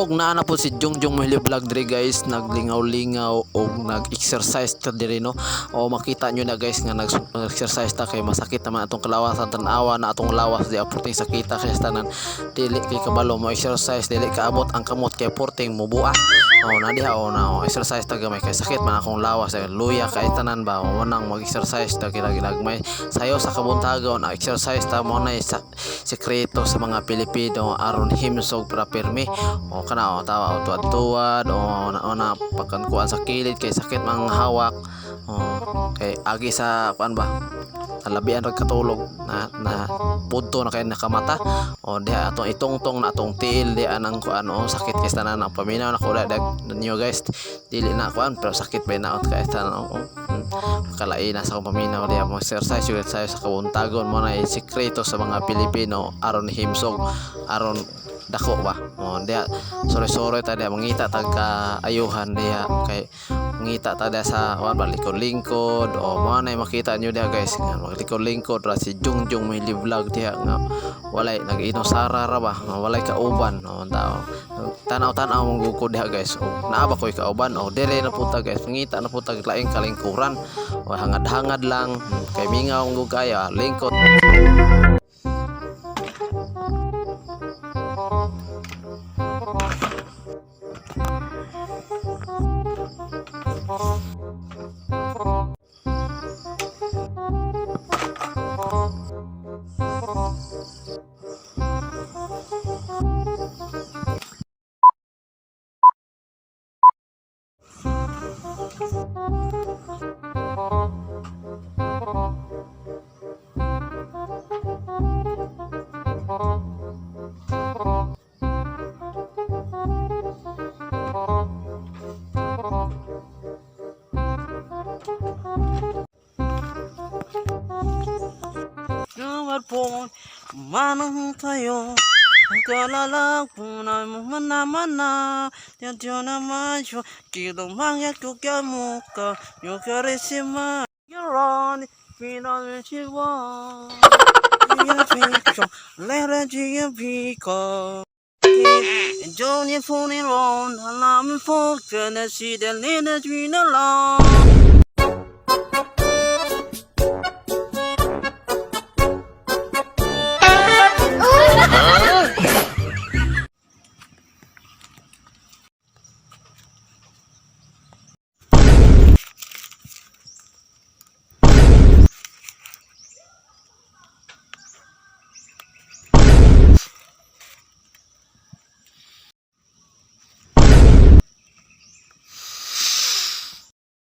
og naa na po si Jungjung Mahili Vlog diri guys, naglingaw-lingaw og nag-exercise ta diri no. O makita nyo na guys nga nag-exercise ta kay masakit naman atong kalawasan tan-awa na atong lawas di aporting sakita kay tanan. Dili kay kabalo mo exercise, dili kaabot ang kamot kay porting mubuak. O na diha o na exercise ta gamay kay sakit man akong lawas luya kay tanan ba o nang mag-exercise ta ginagmay sayo sa kabuntagon na exercise ta mo na sekreto sa mga Pilipino aron himsog para pirmi o kana o tawa o tuwad-tuwad o na pagkankuan sa kilid kay sakit mang hawak o kay agi sa kuan ba labian rag katulog na punto na kay nakamata o diha atong itongtong na atong tiil di anang kuan o sakit kay tanan ang paminaw na kuda ninyo guys dili na kuan pero sakit ba naot kay tanan o kalai na sa paminaw diha mo exercise yung sa kabuntagon mo na sekreto sa mga Pilipino aron himsog aron dako ba o diha sore-sore ta diha mangita tag ayuhan diha kay mangita ta diha sa kuan ba lingkod-lingkod o mo na makita nyo diha guys likod-lingkod ra si Jungjung Mahili Vlog diha nga walay nag-inosara ra ba walay kauban o tanaw-tanaw mong gukod diha guys o naaba ko'y kauban o dire na puta guys mangita na puta laing kalingkuran o hangad-hangad lang kay mingaw ang gugaya lingkod. Po manang tayo ang kalalagpunan mo mana-mana diyan naman siya kilo mangyat ko kaya muka yung karisima you're on pinag-siwa yung picture lera yung piko Johnny phone in on alam po ka na si Delina Gina lang